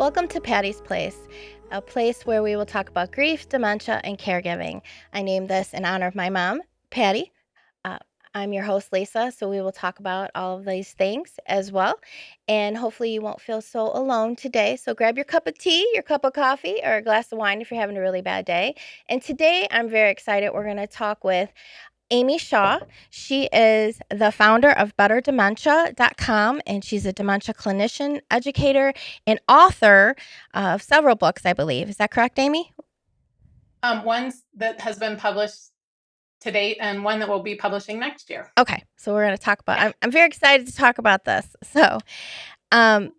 Welcome to Patty's Place, a place where we will talk about grief, dementia, and caregiving. I named this in honor of my mom, Patty. Uh, I'm your host, Lisa, so we will talk about all of these things as well. And hopefully, you won't feel so alone today. So, grab your cup of tea, your cup of coffee, or a glass of wine if you're having a really bad day. And today, I'm very excited. We're going to talk with Amy Shaw. She is the founder of betterdementia.com, and she's a dementia clinician, educator, and author of several books, I believe. Is that correct, Amy? One that has been published to date and one that we'll be publishing next year. Okay, so we're going to talk about. I'm very excited to talk about this. So, um,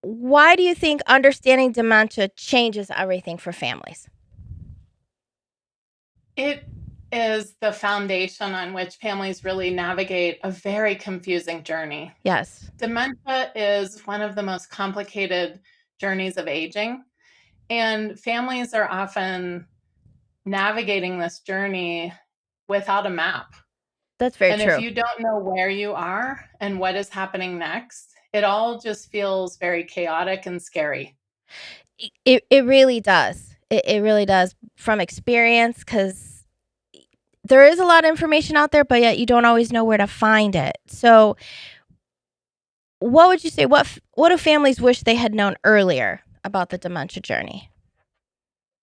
why do you think understanding dementia changes everything for families? It is the foundation on which families really navigate a very confusing journey. Yes. Dementia is one of the most complicated journeys of aging, and families are often navigating this journey without a map. That's very And if true. you don't know where you are and what is happening next, it all just feels very chaotic and scary. It really does. It really does from experience, because there is a lot of information out there, but yet you don't always know where to find it. So, what would you say? What do families wish they had known earlier about the dementia journey?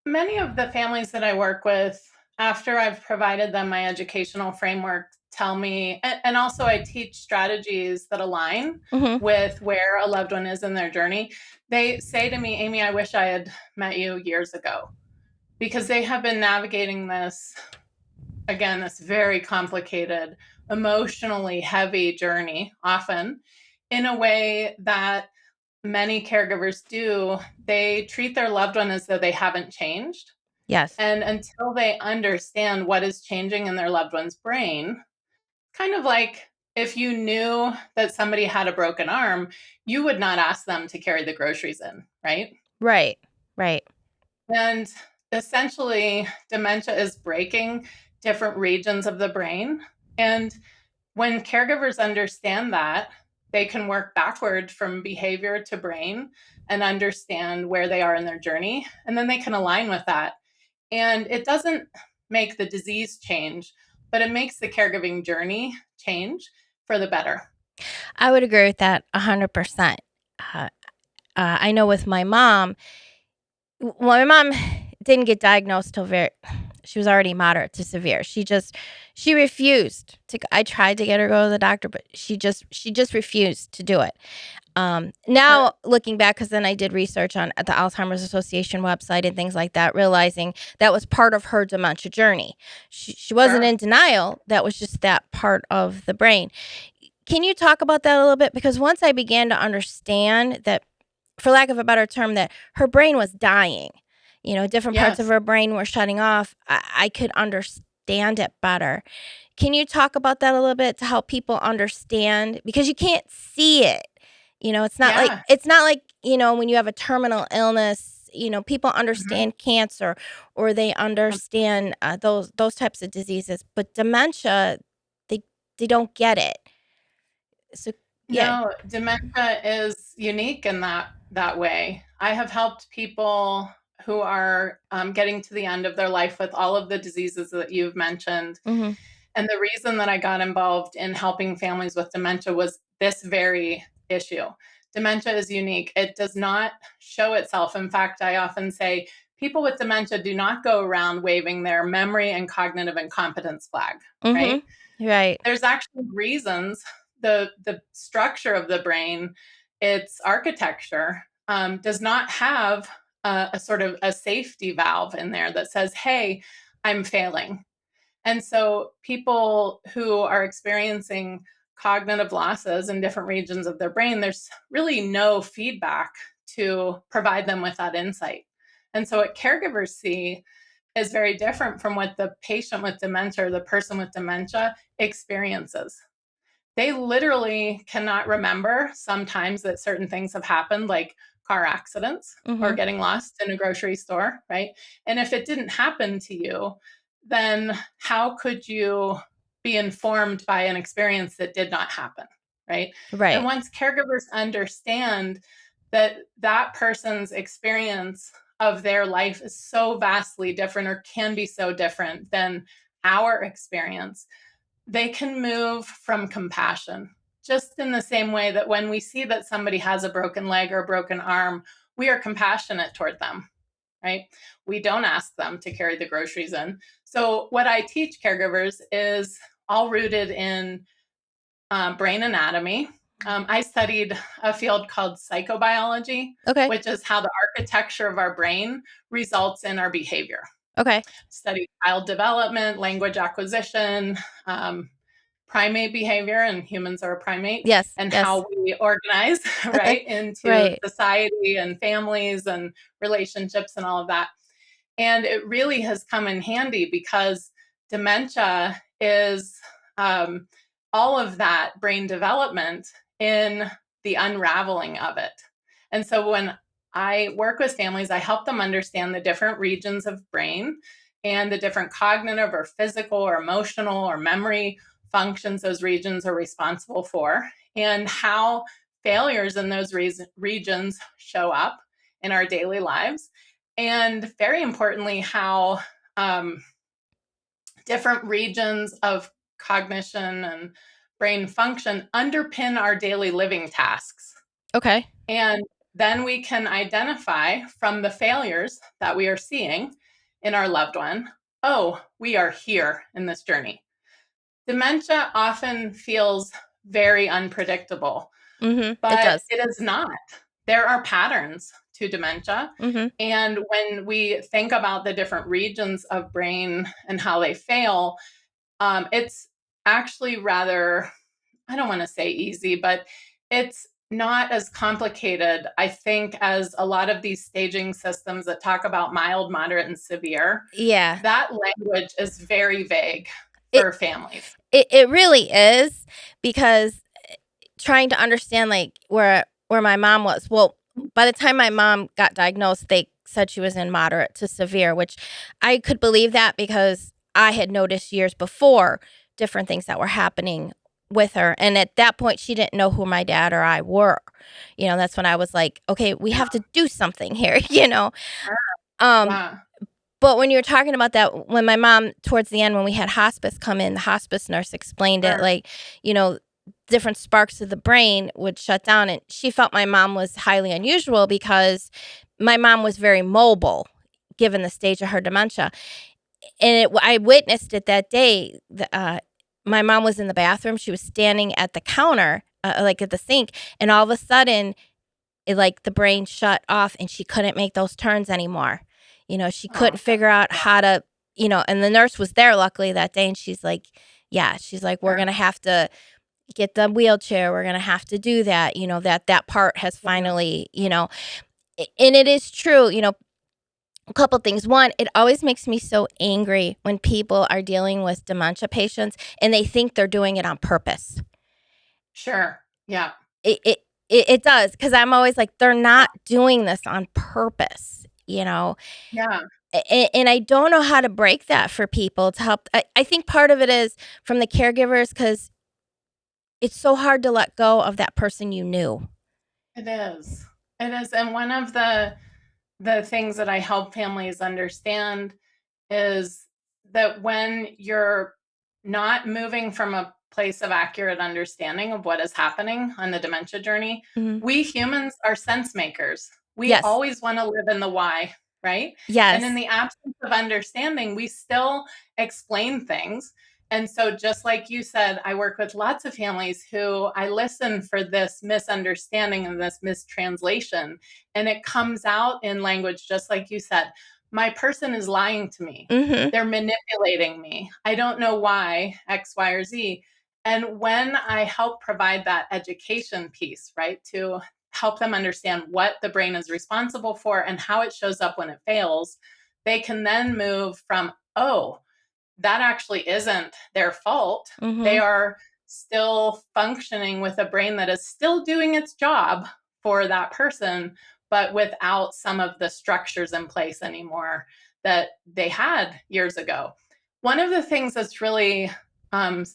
Many of the families that I work with, after I've provided them my educational framework, tell me, and also I teach strategies that align Hmm. with where a loved one is in their journey. They say to me, Amy, I wish I had met you years ago, because they have been navigating this, again, this very complicated, emotionally heavy journey, often in a way that many caregivers do. They treat their loved one as though they haven't changed. Yes. And until they understand what is changing in their loved one's brain, kind of like if you knew that somebody had a broken arm, you would not ask them to carry the groceries in, right? Right. Right. And essentially, dementia is breaking different regions of the brain. And when caregivers understand that, they can work backward from behavior to brain and understand where they are in their journey. And then they can align with that. And it doesn't make the disease change, but it makes the caregiving journey change for the better. I would agree with that 100%. Uh, I know with my mom, well, my mom didn't get diagnosed till she was already moderate to severe. She refused to. I tried to get her to go to the doctor, but she just refused to do it. Now looking back, because then I did research on at the Alzheimer's Association website and things like that, realizing that was part of her dementia journey. She wasn't Sure. in denial. That was just that part of the brain. Can you talk about that a little bit? Because once I began to understand that, for lack of a better term, that her brain was dying, different parts of Yes. her brain were shutting off, I could understand it better. Can you talk about that a little bit to help people understand? Because you can't see it. Yeah. It's not like, when you have a terminal illness, people Mhm. understand cancer, or they understand those types of diseases, but dementia, they they don't get it. So, yeah. No, dementia is unique in that way. I have helped people who are getting to the end of their life with all of the diseases that you've mentioned. Mhm. And the reason that I got involved in helping families with dementia was this very issue. Dementia is unique. It does not show itself. In fact, I often say people with dementia do not go around waving their memory and cognitive incompetence flag, right? Mhm. Right. There's actually reasons. The structure of the brain, its architecture, does not have a sort of a safety valve in there that says, hey, I'm failing. And so people who are experiencing cognitive losses in different regions of their brain, there's really no feedback to provide them with that insight. And so what caregivers see is very different from what the patient with dementia or the person with dementia experiences. They literally cannot remember sometimes that certain things have happened, like car accidents or Mhm. getting lost in a grocery store, right? And if it didn't happen to you, then how could you be informed by an experience that did not happen, right? And Right. once caregivers understand that person's experience of their life is so vastly different, or can be so different than our experience. They can move from compassion, just in the same way that when we see that somebody has a broken leg or a broken arm, we are compassionate toward them, right? We don't ask them to carry the groceries in. So what I teach caregivers is all rooted in brain anatomy. I studied a field called psychobiology, Okay. which is how the architecture of our brain results in our behavior. Okay. Studied child development, language acquisition, primate behavior, and humans are a primate, Yes. and Yes. how we organize, right, into Right. society and families and relationships and all of that. And it really has come in handy because dementia is all of that brain development in the unraveling of it. And so when I work with families, I help them understand the different regions of brain and the different cognitive or physical or emotional or memory functions those regions are responsible for, and how failures in those regions show up in our daily lives. And very importantly, how different regions of cognition and brain function underpin our daily living tasks. Okay. And then we can identify from the failures that we are seeing in our loved one, oh, we are here in this journey. Dementia often feels very unpredictable, It but does. it is not. There are patterns to dementia. Mhm. And when we think about the different regions of brain and how they fail, it's actually rather, I don't want to say easy, but it's not as complicated, I think, as a lot of these staging systems that talk about mild, moderate, and severe. Yeah. That language is very vague It for families. it really is, because trying to understand, like, where my mom was. Well, by the time my mom got diagnosed, they said she was in moderate to severe, which I could believe that because I had noticed years before different things that were happening with her. And at that point, she didn't know who my dad or I were. That's when I was like, okay, we have to do something here, Um, Yeah. but when you were talking about that, when my mom, towards the end, when we had hospice come in, the hospice nurse explained it, Sure. like, you know, different sparks of the brain would shut down. And she felt my mom was highly unusual because my mom was very mobile given the stage of her dementia. And I witnessed it that day. My mom was in the bathroom. She was standing at the counter, like at the sink. And all of a sudden, like the brain shut off and she couldn't make those turns anymore. She Oh, couldn't figure out how to, and the nurse was there luckily that day. And she's like, yeah, she's like, we're sure. going to have to get the wheelchair. We're going to have to do that, that part has Yeah. finally, and it is true, a couple things. One, it always makes me so angry when people are dealing with dementia patients and they think they're doing it on purpose. Sure. Yeah. It does, because I'm always like, they're not doing this on purpose. Yeah. And I don't know how to break that for people to help. I think part of it is from the caregivers, because it's so hard to let go of that person you knew. It is. It is. And one of the things that I help families understand is that when you're not moving from a place of accurate understanding of what is happening on the dementia journey, Mhm. we humans are sense makers. We Yes. always want to live in the why, right? And in Yes. the absence of understanding, we still explain things. And so, just like you said, I work with lots of families who I listen for this misunderstanding and this mistranslation. And it comes out in language, just like you said, my person is lying to me. Mhm. They're manipulating me. I don't know why, X, Y, or Z. And when I help provide that education piece, right, to help them understand what the brain is responsible for and how it shows up when it fails, they can then move from, oh, that actually isn't their fault. They Mhm. are still functioning with a brain that is still doing its job for that person, but without some of the structures in place anymore that they had years ago. One of the things that's really um,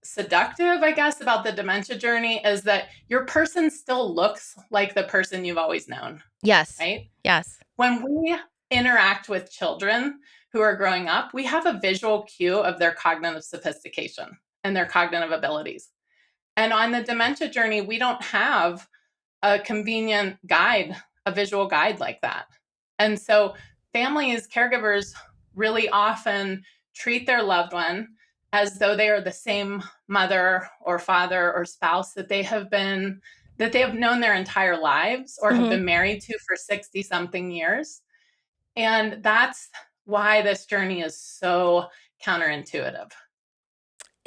seductive, I guess, about the dementia journey is that your person still looks like the person you've always known, Yes. right? Yes. When we interact with children who are growing up, we have a visual cue of their cognitive sophistication and their cognitive abilities. And on the dementia journey, we don't have a convenient guide, a visual guide like that. And so families, caregivers really often treat their loved one as though they are the same mother or father or spouse that they have known their entire lives or have Mhm. been married to for 60 something years. And that's why this journey is so counterintuitive,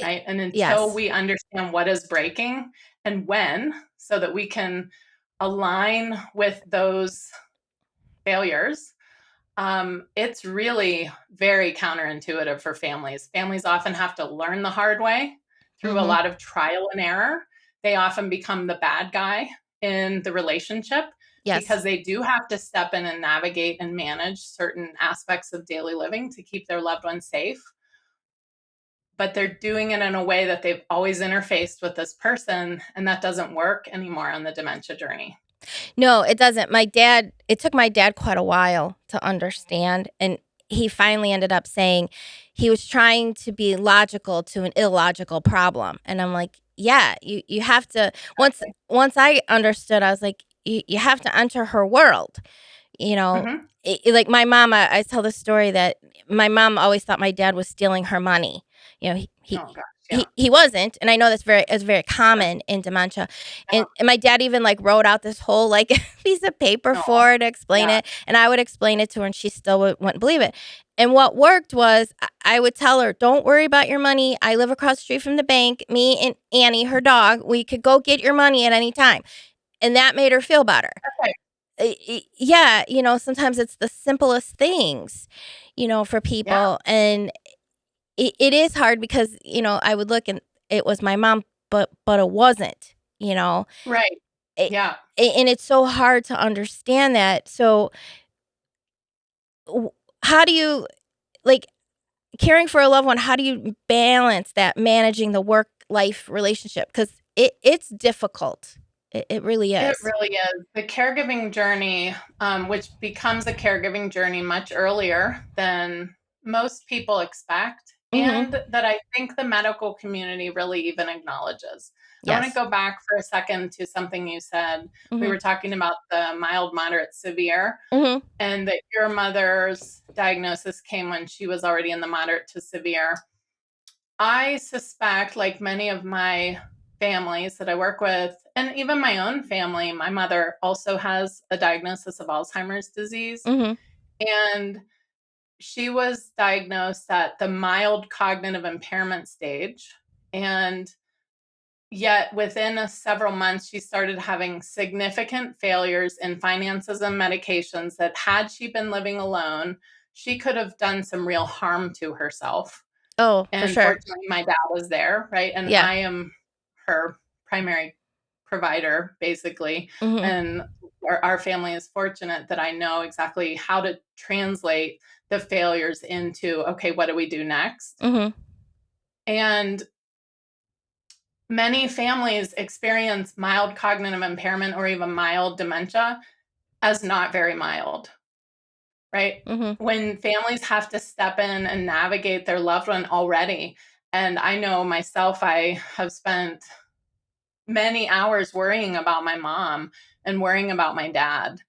I right? And until Yes. we understand what is breaking and when, so that we can align with those failures, it's really very counterintuitive for families. Families often have to learn the hard way through a Mhm. lot of trial and error. They often become the bad guy in the relationship Yes. because they do have to step in and navigate and manage certain aspects of daily living to keep their loved ones safe. But they're doing it in a way that they've always interfaced with this person, and that doesn't work anymore on the dementia journey. No, it doesn't. It took my dad quite a while to understand, and he finally ended up saying he was trying to be logical to an illogical problem. And I'm like, yeah, you have to once I understood, I was like, you have to enter her world. You know, Mm-hmm. like my mom, I tell the story that my mom always thought my dad was stealing her money. You know, Oh gosh, yeah. he wasn't, and I know it's very Sure. common in dementia. Yeah. And my dad even like wrote out this whole like piece of paper Oh, for her to explain yeah. it, and I would explain it to her, and she still wouldn't believe it. And what worked was I would tell her, "Don't worry about your money. I live across the street from the bank. Me and Annie, her dog, we could go get your money at any time," and that made her feel better. Okay. Yeah, sometimes it's the simplest things, for Yeah. people. And it is hard because, I would look and it was my mom, but it wasn't, Right. it, Yeah. and it's so hard to understand that. So w- how do you, like, caring for a loved one, how do you balance that, managing the work life relationship? Because it's difficult. It really It is. really is. The caregiving journey, which becomes a caregiving journey much earlier than most people expect, Mm-hmm. and that I think the medical community really even acknowledges. I want to Yes. go back for a second to something you said. We Mm-hmm. were talking about the mild, moderate, severe, Mm-hmm. and that your mother's diagnosis came when she was already in the moderate to severe. I suspect, like many of my families that I work with, and even my own family, my mother also has a diagnosis of Alzheimer's disease. Mm-hmm. And she was diagnosed at the mild cognitive impairment stage. And yet, within several months, she started having significant failures in finances and medications that, had she been living alone, she could have done some real harm to herself. Oh, for And sure. fortunately, my dad was there, right? And Yeah. I am her primary provider, basically. Mm-hmm. And our family is fortunate that I know exactly how to translate the failures into, okay, what do we do next? Mm-hmm. And many families experience mild cognitive impairment or even mild dementia as not very mild, right? Mm-hmm. When families have to step in and navigate their loved one already, and I know myself, I have spent many hours worrying about my mom and worrying about my dad.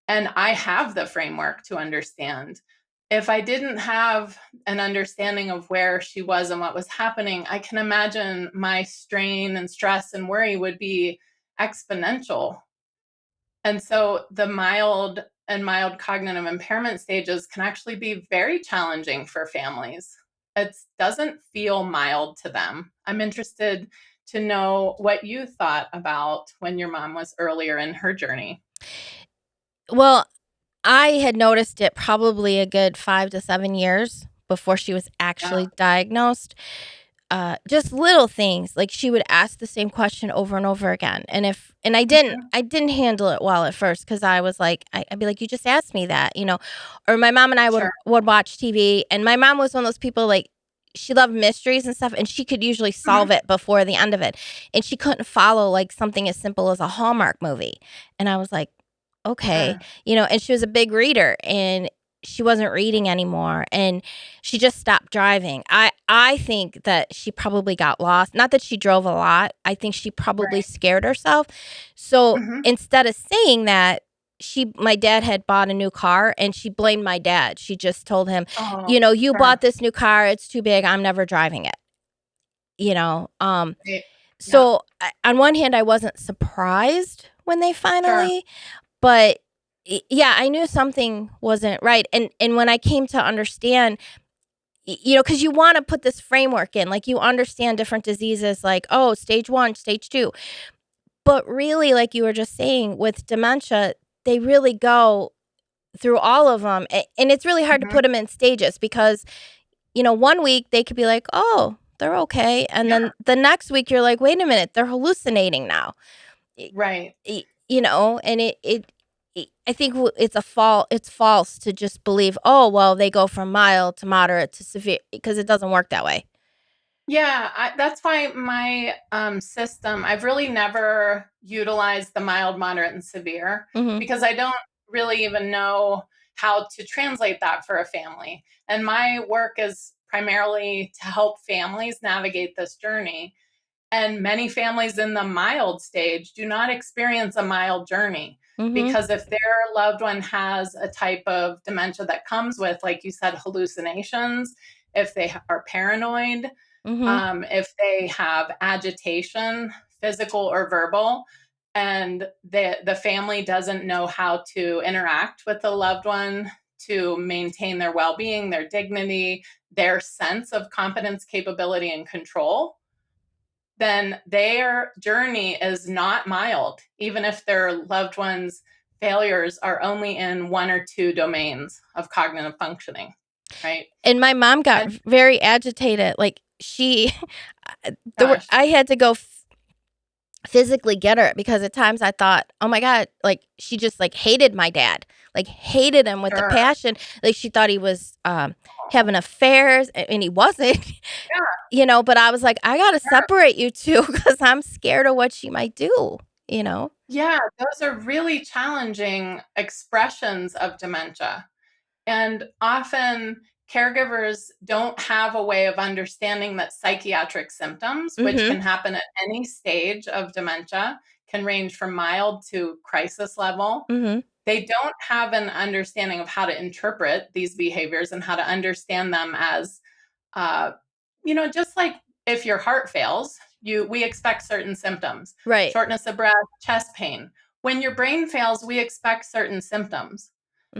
And I have the framework to understand. If I didn't have an understanding of where she was and what was happening, I can imagine my strain and stress and worry would be exponential. And so the mild and mild cognitive impairment stages can actually be very challenging for families. It doesn't feel mild to them. I'm interested to know what you thought about when your mom was earlier in her journey. Well, I had noticed it probably a good 5 to 7 years before she was Yeah. actually diagnosed. Just little things, like, she would ask the same question over and over again, and Mhm. I didn't handle it well at first because I was like, I'd be like, "You just asked me that," or my mom and I would Sure. would watch TV, and my mom was one of those people, like, she loved mysteries and stuff, and she could usually Mhm. solve it before the end of it, and she couldn't follow, like, something as simple as a Hallmark movie, and I was like, "Okay," Sure. and she was a big reader, and she wasn't reading anymore, and she just stopped driving. I think that she probably got lost, not that she drove a lot, I think she probably Right. scared herself, so Mhm. instead of saying that, my dad had bought a new car, and she blamed my dad. She just told him, Oh, "You bought sure. this new car, it's too big, I'm never driving it," you know? Right. Yeah. So, on one hand, I wasn't surprised when they Sure. finally, but yeah, I knew something wasn't right, and when I came to understand, because you wanna put this framework in, like, you understand different diseases, like, "Oh, stage 1, stage 2," but really, like you were just saying, with dementia, they really go through all of them, and it's really hard to Mhm. put them in stages because, one week they could be like, "Oh, they're okay," and Yeah. then the next week you're like, "Wait a minute, they're hallucinating now." Y Right. and I think it's false to just believe, "Oh, well, they go from mild to moderate to severe," because it doesn't work that way. Yeah, that's why my system, I've really never utilized the mild, moderate, and severe Mhm. because I don't really even know how to translate that for a family. And my work is primarily to help families navigate this journey. And many families in the mild stage do not experience a mild journey Mhm. because if their loved one has a type of dementia that comes with, like you said, hallucinations, if they are paranoid, Mhm. if they have agitation, physical or verbal, and the family doesn't know how to interact with the loved one to maintain their well-being, their dignity, their sense of competence, capability, and control, then their journey is not mild, even if their loved one's failures are only in one or two domains of cognitive functioning, right? And my mom got And very agitated, like, she there were gosh, I had to go physically get her because at times I thought, "Oh my god," like, she just, like, hated my dad, like, hated him with a sure. passion, like, she thought he was, Oh, having affairs, and he wasn't, yeah, but I was like, "I gotta sure. separate you 2 because 'cause I'm scared of what she might do," you know? Yeah, those are really challenging expressions of dementia. And often caregivers don't have a way of understanding that psychiatric symptoms, which Mhm, can happen at any stage of dementia, can range from mild to crisis level. mhm, They don't have an understanding of how to interpret these behaviors and how to understand them as, uh, just like if your heart fails, we expect certain symptoms, right, shortness of breath, chest pain. When your brain fails, we expect certain symptoms,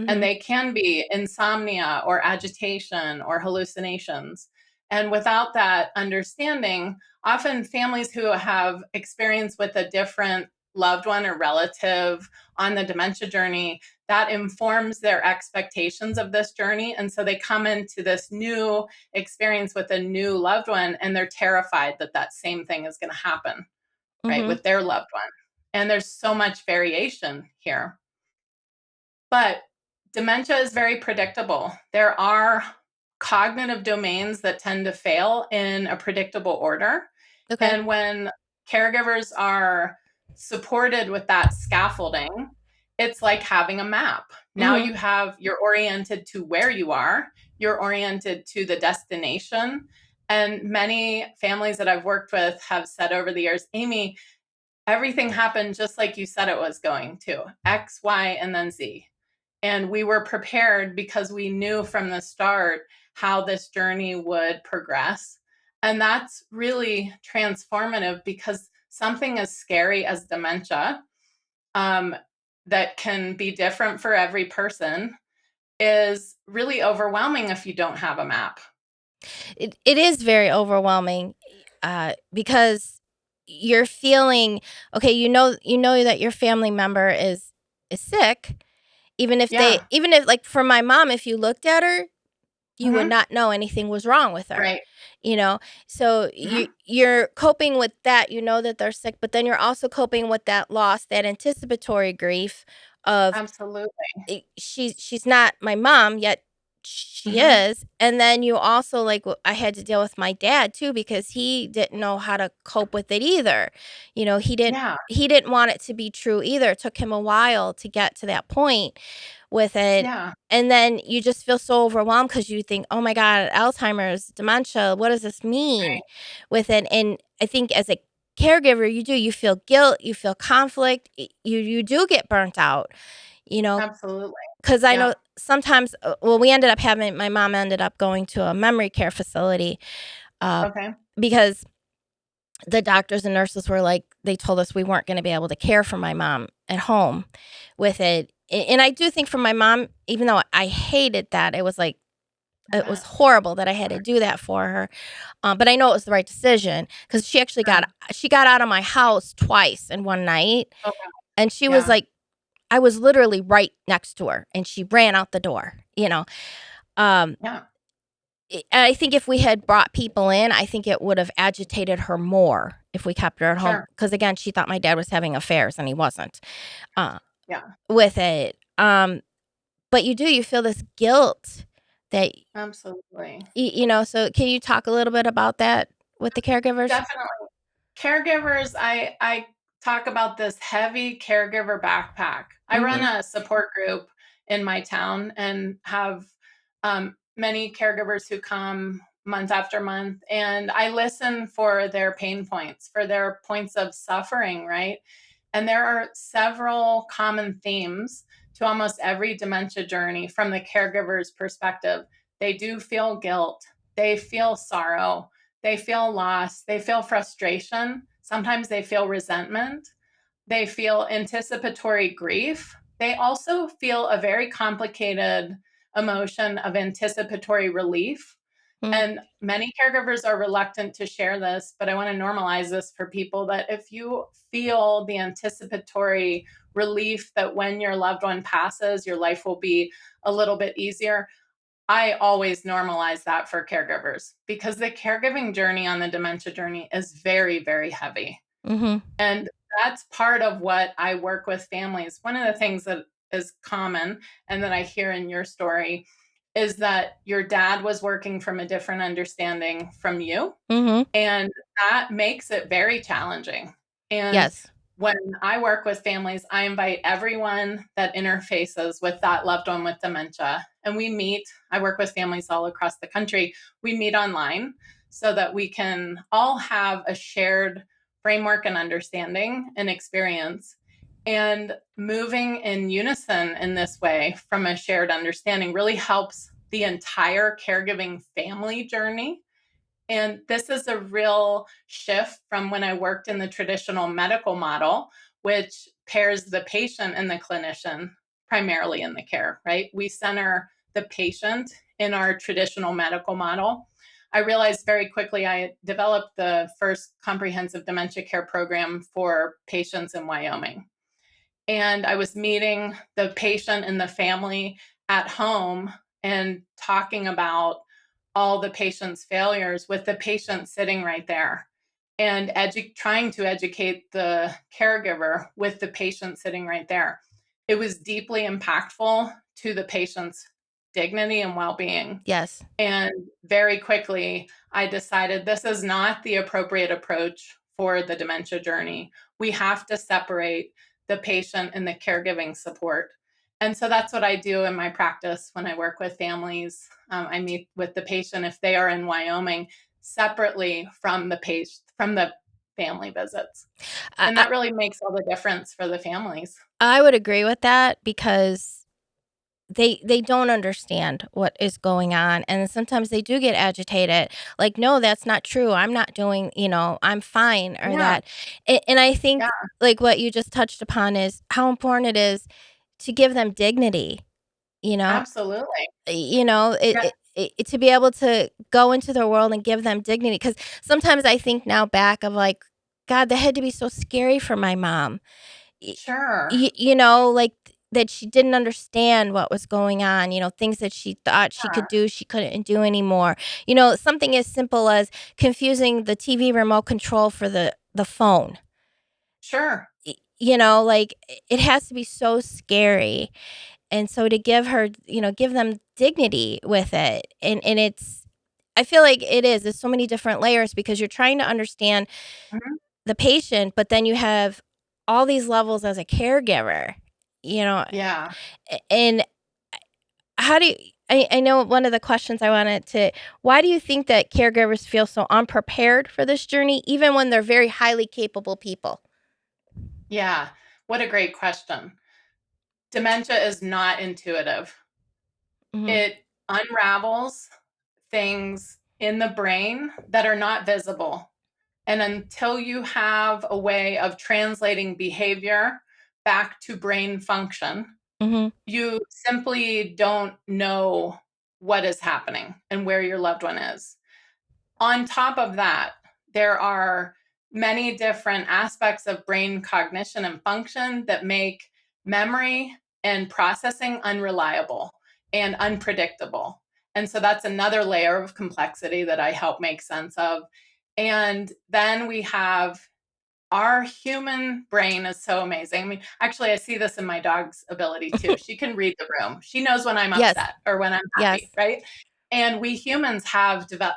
and mhm, they can be insomnia or agitation or hallucinations. And without that understanding, often families who have experience with a different loved one or relative on the dementia journey, that informs their expectations of this journey. And so they come into this new experience with a new loved one and they're terrified that that same thing is going to happen, right, mhm, with their loved one. And there's so much variation here. But dementia is very predictable. There are cognitive domains that tend to fail in a predictable order. okay, And when caregivers are supported with that scaffolding, it's like having a map. Now mhm, you're oriented to where you are, you're oriented to the destination. And many families that I've worked with have said over the years, Amy, everything happened just like you said it was going to X, Y, and then Z. And we were prepared because we knew from the start how this journey would progress. And that's really transformative because something as scary as dementia, um, that can be different for every person, is really overwhelming if you don't have a map. it is very overwhelming, because you're feeling okay, you know that your family member is sick, Yeah. even if, like, for my mom, if you looked at her, you would Hmm. not know anything was wrong with her, Right. you know? So Hmm. you're coping with that, you know that they're sick, but then you're also coping with that loss, that anticipatory grief of Absolutely. she's not my mom, yet She Mhm. is, and then you also, like, I had to deal with my dad too because he didn't know how to cope with it either. You know, Yeah, he didn't want it to be true either. It took him a while to get to that point with it, yeah, and then you just feel so overwhelmed because you think, "Oh my god, Alzheimer's, dementia, what does this mean?" right, with it, and I think as a caregiver, you feel guilt, you feel conflict, you do get burnt out, you know, absolutely. 'cause I Yeah, know sometimes well, we ended up having my mom ended up going to a memory care facility, uh, okay, because the doctors and nurses were like they told us we weren't gonna be able to care for my mom at home with it, and I do think for my mom, even though I hated that, it was like I it was bet. horrible that I had to do that for her, but I know it was the right decision because Sure. she got out of my house twice in one night, Okay, and she was yeah, like I was literally right next to her, and she ran out the door, you know? Um, yeah, I think if we had brought people in, I think it would have agitated her more if we kept her at home. sure, Because again, she thought my dad was having affairs, and he wasn't, uh, yeah, with it. But you feel this guilt that absolutely. so can you talk a little bit about that with the caregivers? Definitely. Caregivers, I talk about this heavy caregiver backpack. I run Mhm, a support group in my town and have many caregivers who come month after month, and I listen for their pain points, for their points of suffering, right? And there are several common themes to almost every dementia journey from the caregiver's perspective. They do feel guilt, they feel sorrow, they feel loss, they feel frustration, sometimes they feel resentment, they feel anticipatory grief. They also feel a very complicated emotion of anticipatory relief. mm, And many caregivers are reluctant to share this, but I want to normalize this for people that if you feel the anticipatory relief that when your loved one passes, your life will be a little bit easier, I always normalize that for caregivers because the caregiving journey on the dementia journey is very, very heavy. mhm, And that's part of what I work with families. One of the things that is common and that I hear in your story is that your dad was working from a different understanding from you. mhm, And that makes it very challenging. And yes, when I work with families, I invite everyone that interfaces with that loved one with dementia. And we meet, I work with families all across the country. We meet online so that we can all have a shared framework and understanding and experience. And moving in unison in this way from a shared understanding really helps the entire caregiving family journey. And this is a real shift from when I worked in the traditional medical model, which pairs the patient and the clinician primarily in the care, right? We center the patient in our traditional medical model. I realized very quickly I developed the first comprehensive dementia care program for patients in Wyoming. And I was meeting the patient and the family at home and talking about all the patient's failures with the patient sitting right there and trying to educate the caregiver with the patient sitting right there. It was deeply impactful to the patient's dignity and well being. yes. And very quickly, I decided this is not the appropriate approach for the dementia journey. We have to separate the patient and the caregiving support. And so that's what I do in my practice when I work with families. I meet with the patient if they are in Wyoming separately from the from the family visits. I And I that really makes all the difference for the families. I would agree with that because they don't understand what is going on, and sometimes they do get agitated, like, "No, that's not true, I'm not doing" "I'm fine," or Yeah, that and I yeah, think, like, what you just touched upon is how important it is to give them dignity, you know? absolutely. Yeah, To be able to go into their world and give them dignity. Because sometimes I think now back of, like, "God, that had to be so scary for my mom." Y sure. like, that she didn't understand what was going on, things that she thought she could do, she couldn't do anymore. Something as simple as confusing the TV remote control for the phone. Sure. Like, it has to be so scary, And so to give her, give them dignity with it. And I feel like there's so many different layers because you're trying to understand Mhm. the patient, but then you have all these levels as a caregiver, you know, Yeah. and how do you, I know one of the questions I wanted to, why do you think that caregivers feel so unprepared for this journey, even when they're very highly capable people? Yeah. What a great question. Dementia is not intuitive. Hmm. It unravels things in the brain that are not visible. And until you have a way of translating behavior back to brain function, Hmm. you simply don't know what is happening and where your loved one is. On top of that, there are many different aspects of brain cognition and function that make memory and processing unreliable and unpredictable. And so that's another layer of complexity that I help make sense of. And then we have our human brain is so amazing. I mean, actually, I see this in my dog's ability too. She can read the room. She knows when I'm Yes. upset or when I'm Yes. happy, right? And we humans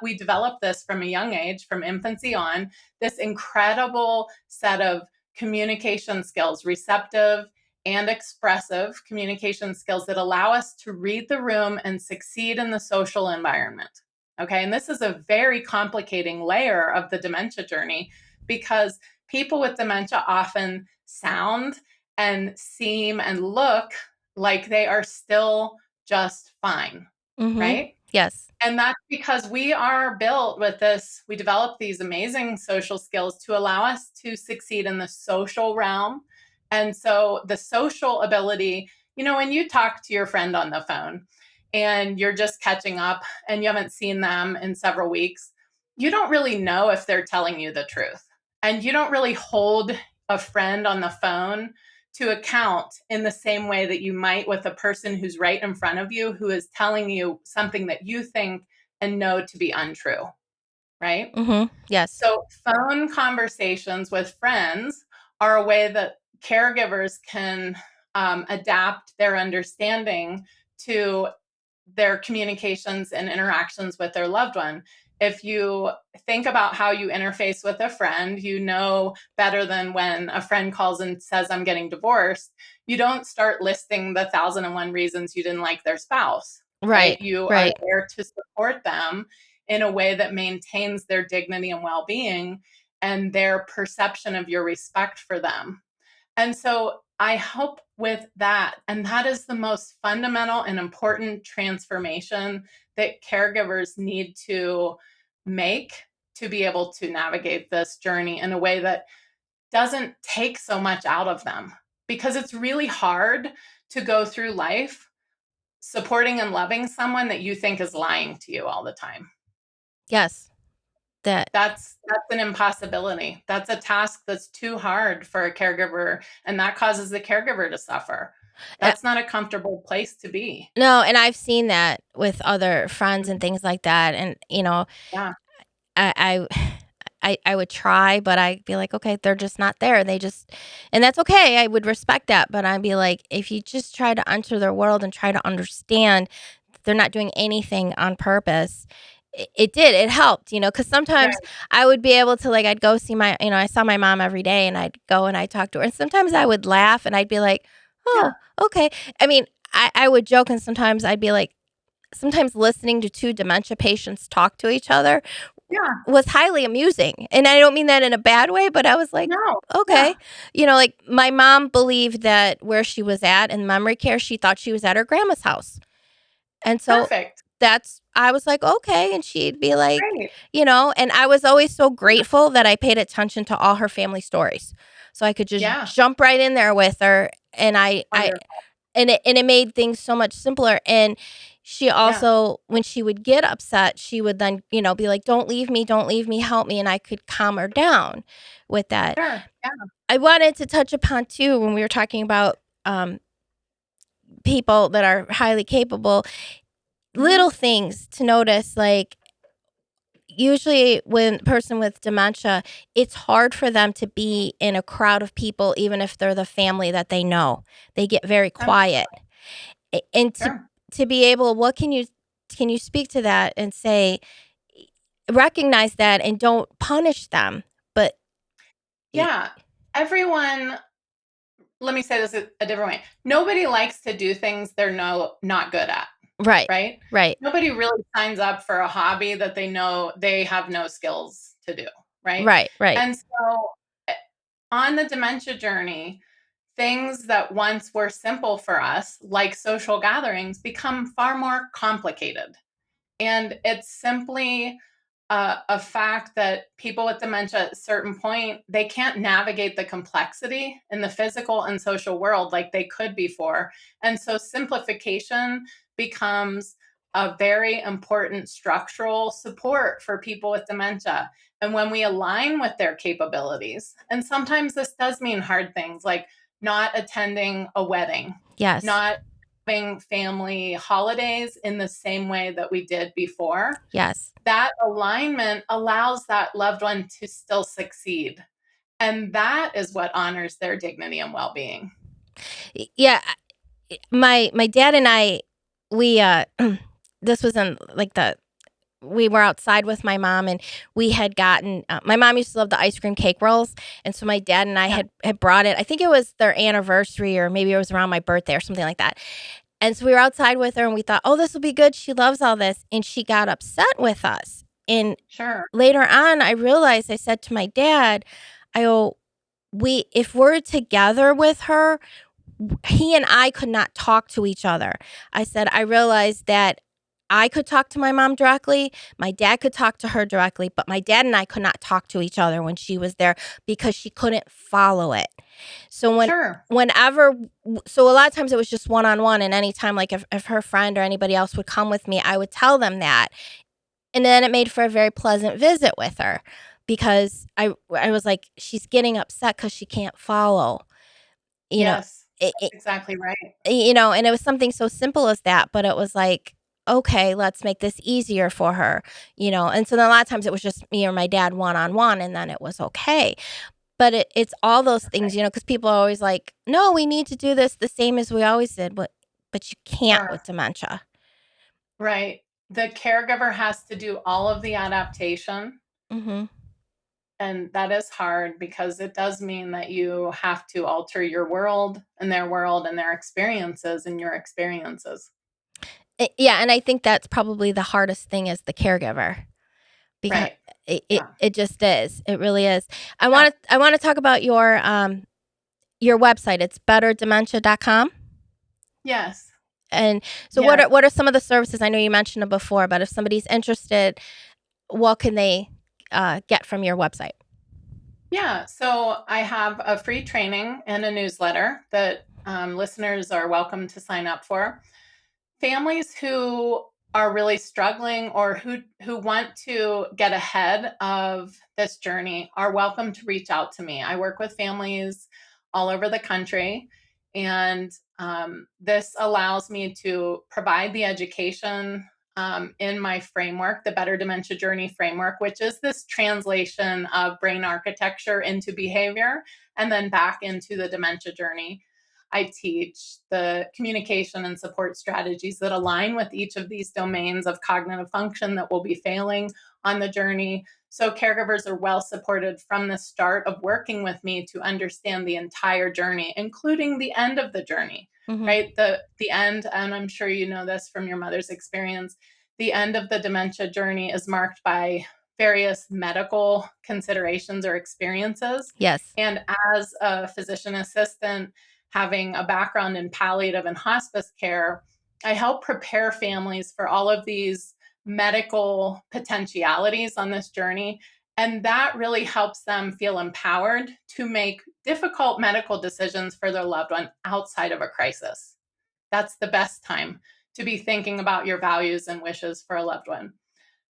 we developed this from a young age, from infancy on, this incredible set of communication skills, receptive and expressive communication skills that allow us to read the room and succeed in the social environment. Okay. And this is a very complicating layer of the dementia journey because people with dementia often sound and seem and look like they are still just fine, Hmm. right? Yes. And that's because we are built with this, we develop these amazing social skills to allow us to succeed in the social realm. And so the social ability, when you talk to your friend on the phone and you're just catching up and you haven't seen them in several weeks, you don't really know if they're telling you the truth. And you don't really hold a friend on the phone to account in the same way that you might with a person who's right in front of you who is telling you something that you think and know to be untrue, right? Hmm. Yes. So, phone conversations with friends are a way that caregivers can adapt their understanding to their communications and interactions with their loved one. If you think about how you interface with a friend, you know better than when a friend calls and says, I'm getting divorced. You don't start listing the 1,001 reasons you didn't like their spouse, Right. right? You are Right. there to support them in a way that maintains their dignity and well being and their perception of your respect for them. And so I help with that. And that is the most fundamental and important transformation that caregivers need to make to be able to navigate this journey in a way that doesn't take so much out of them. Because it's really hard to go through life supporting and loving someone that you think is lying to you all the time. Yes. That. That's an impossibility. That's a task that's too hard for a caregiver, and that causes the caregiver to suffer. uh, That's not a comfortable place to be. no, and I've seen that with other friends and Mhm. things like that, and Yeah, I I would try, but I'd be like, okay, they're just not there. And that's okay. I would respect that, but I'd be like, if you just try to enter their world and try to understand, they're not doing anything on purpose. It helped, because sometimes right. I would be able to, like, I'd go see I saw my mom every day and I'd go and I'd talk to her. And sometimes I would laugh and I'd be like, Yeah, oh, okay. I mean, I would joke and sometimes I'd be like, sometimes listening to two dementia patients talk to each other yeah. was highly amusing. And I don't mean that in a bad way, but I was like, No, okay. yeah, Like my mom believed that where she was at in memory care, she thought she was at her grandma's house. And so perfect. I was like, okay. And she'd be like, Great. and I was always so grateful that I paid attention to all her family stories. So I could just Yeah, jump right in there with her. And wonderful. it made things so much simpler. And she Yeah, also, when she would get upset, she would then, be like, don't leave me, help me. And I could calm her down with that. sure. Yeah. I wanted to touch upon too, when we were talking about people that are highly capable, Mhm. little things to notice, like usually when a person with dementia, it's hard for them to be in a crowd of people, even if they're the family that they know. They get very quiet. And Sure. to be able, what can you speak to that and say, recognize that and don't punish them, but y- Yeah. Everyone, let me say this a different way. Nobody likes to do things they're not good at, right, right? right, Nobody really signs up for a hobby that they know they have no skills to do, right? right, right. And so eh, on the dementia journey, things that once were simple for us, like social gatherings, become far more complicated. And it's simply a fact that people with dementia at a certain point, they can't navigate the complexity in the physical and social world like they could before. And so simplification becomes a very important structural support for people with dementia. And when we align with their capabilities, and sometimes this does mean hard things like not attending a wedding, Yes, not having family holidays in the same way that we did before, yes. that alignment allows that loved one to still succeed. And that is what honors their dignity and well being. Yeah, my dad and I, we this was in like the we were outside with my mom, and we had gotten my mom used to love the ice cream cake rolls, and so my dad and I Yeah, had brought it. I think it was their anniversary, or maybe it was around my birthday or something like that. And so we were outside with her, and we thought, oh, this will be good, she loves all this, and she got upset with us. And sure, later on, I realized, I said to my dad, I go, we if we're together with her, he and I could not talk to each other. I said, I realized that I could talk to my mom directly, my dad could talk to her directly, but my dad and I could not talk to each other when she was there because she couldn't follow it. So sure. whenever, so a lot of times it was just one on one, and anytime, like if her friend or anybody else would come with me, I would tell them that. And then it made for a very pleasant visit with her, because I was like, she's getting upset because she can't follow, you know. Yes, that's exactly right. And it was something so simple as that, but it was like, okay, let's make this easier for her, and so then a lot of times it was just me or my dad one on one, and then it was okay. But it's all those things, because people are always like, no, we need to do this the same as we always did, but you can't with Sure, dementia. right. The caregiver has to do all of the adaptation. Hmm. And that is hard because it does mean that you have to alter your world and their experiences and your experiences. Yeah, and I think that's probably the hardest thing as the caregiver, because Right. it Yeah. it just is. It really is. I Yeah. want to I want to talk about your website. It's betterdementia.com. Yes. And so Yes. what are some of the services? I know you mentioned them before, but if somebody's interested, what can they get from your website? Yeah, so I have a free training and a newsletter that listeners are welcome to sign up for. Families who are really struggling or who want to get ahead of this journey are welcome to reach out to me. I work with families all over the country, and this allows me to provide the education in my framework, the Better Dementia Journey framework, which is this translation of brain architecture into behavior and then back into the dementia journey. I teach the communication and support strategies that align with each of these domains of cognitive function that will be failing on the journey. So caregivers are well supported from the start of working with me to understand the entire journey, including the end of the journey, Hmm. right? The end, and I'm sure you know this from your mother's experience, the end of the dementia journey is marked by various medical considerations or experiences. Yes. And as a physician assistant, having a background in palliative and hospice care, I help prepare families for all of these medical potentialities on this journey. And that really helps them feel empowered to make difficult medical decisions for their loved one outside of a crisis. That's the best time to be thinking about your values and wishes for a loved one.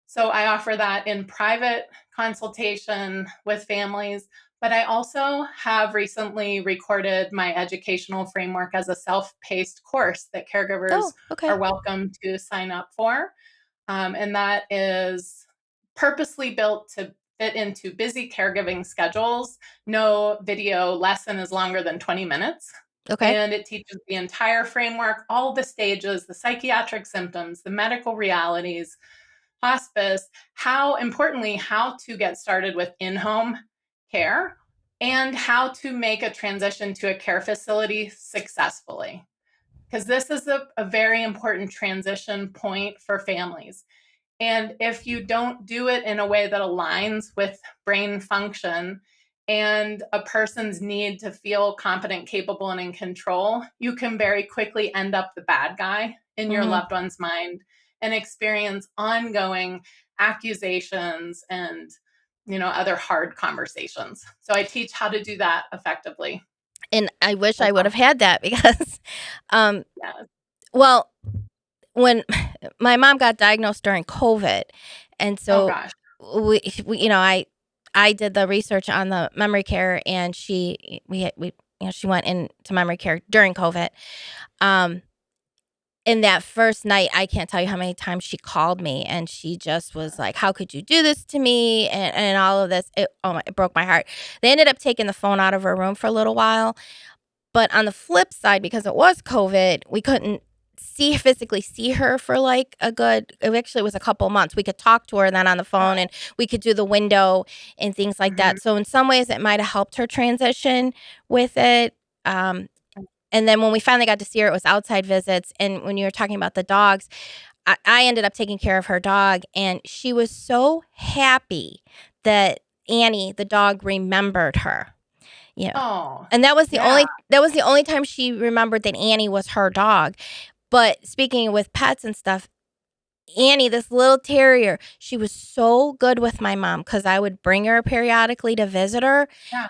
So I offer that in private consultation with families, but I also have recently recorded my educational framework as a self-paced course that caregivers Oh, okay. are welcome to sign up for. And that is purposely built to fit into busy caregiving schedules. No video lesson is longer than 20 minutes. Okay. And it teaches the entire framework, all the stages, the psychiatric symptoms, the medical realities, hospice, how importantly, how to get started with in-home care and how to make a transition to a care facility successfully. Because this is a very important transition point for families. And if you don't do it in a way that aligns with brain function and a person's need to feel competent, capable, and in control, you can very quickly end up the bad guy in your Mhm. loved one's mind and experience ongoing accusations and other hard conversations. So I teach how to do that effectively And I wish as I would well. have had that because, um, Yes. well, when my mom got diagnosed during COVID, and Oh so gosh. I did the research on the memory care, and she went into memory care during COVID. Um, in that first night, I can't tell you how many times she called me, and she just was like, "How could you do this to me?" And all of this. It broke my heart. They ended up taking the phone out of her room for a little while, but on the flip side, because it was COVID, we couldn't physically see her for like it actually was a couple months. We could talk to her then on the phone, and we could do the window and things like Mhm. that. So in some ways it might have helped her transition with it. Um, and then when we finally got to see her, it was outside visits. And when you were talking about the dogs, I ended up taking care of her dog, and she was so happy that Annie, the dog, remembered her. You know, Oh, and yeah. that was the only time she remembered that Annie was her dog. But speaking with pets and stuff, Annie, this little terrier, she was so good with my mom because I would bring her periodically to visit her. Yeah.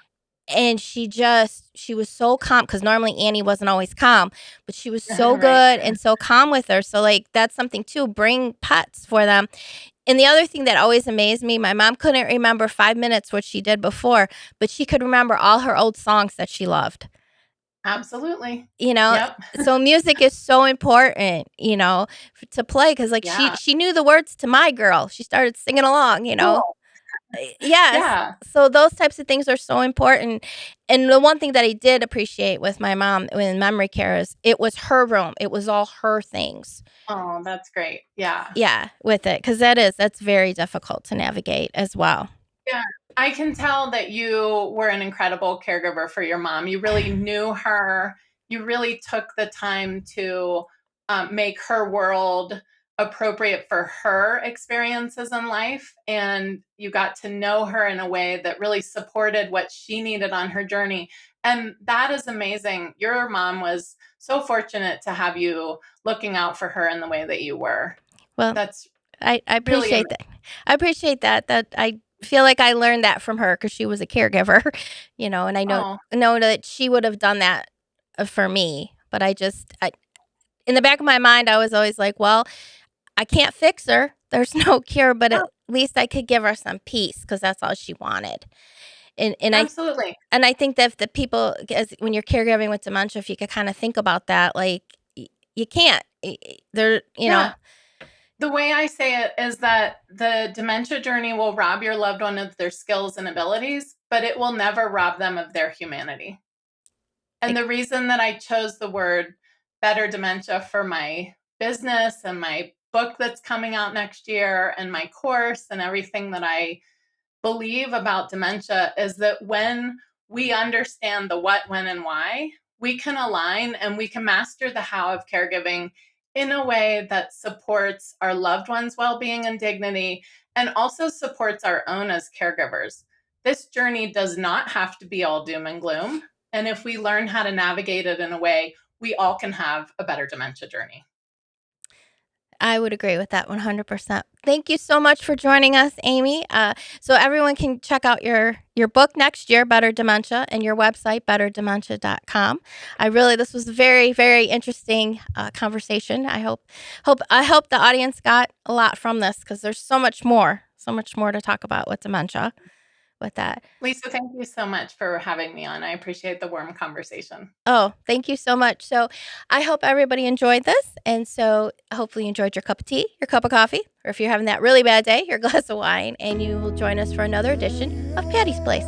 And she was so calm because normally Annie wasn't always calm, but she was so Right. good and so calm with her. So, like, that's something too. Bring pets for them. And the other thing that always amazed me, my mom couldn't remember 5 minutes what she did before, but she could remember all her old songs that she loved. Absolutely. You know, Yep. so music is so important, to play because like Yeah. she knew the words to My Girl. She started singing along. Cool. Yes. Yeah. So those types of things are so important. And the one thing that I did appreciate with my mom in memory care is it was her room. It was all her things. Oh, that's great. Yeah. Yeah, with it because that's very difficult to navigate as well. Yeah. I can tell that you were an incredible caregiver for your mom. You really knew her. You really took the time to make her world appropriate for her experiences in life. And you got to know her in a way that really supported what she needed on her journey. And that is amazing. Your mom was so fortunate to have you looking out for her in the way that you were. Well, That's I really amazing. appreciate that. I appreciate that I feel like I learned that from her because she was a caregiver, and I Oh, know that she would have done that for me. But in the back of my mind, I was always like, well, I can't fix her. There's no cure, but oh, at least I could give her some peace because that's all she wanted. And and I absolutely. and I think that if the people, as when you're caregiving with dementia, if you could kind of think about that, like you can't. They're, Yeah. The way I say it is that the dementia journey will rob your loved one of their skills and abilities, but it will never rob them of their humanity. And like, the reason that I chose the word better dementia for my business and my book that's coming out next year and my course and everything that I believe about dementia is that when we understand the what, when, and why, we can align and we can master the how of caregiving in a way that supports our loved ones' well being and dignity and also supports our own as caregivers. This journey does not have to be all doom and gloom. And if we learn how to navigate it in a way, we all can have a better dementia journey. I would agree with that 100%. Thank you so much for joining us, Amy. So everyone can check out your book next year, Better Dementia, and your website, betterdementia.com. This was a very, very interesting conversation. I hope the audience got a lot from this because there's so much more to talk about with dementia with that. Lisa, thank you so much for having me on. I appreciate the warm conversation. Oh, thank you so much. So, I hope everybody enjoyed this. And so, hopefully, you enjoyed your cup of tea, your cup of coffee, or if you're having that really bad day, your glass of wine, and you will join us for another edition of Patty's Place.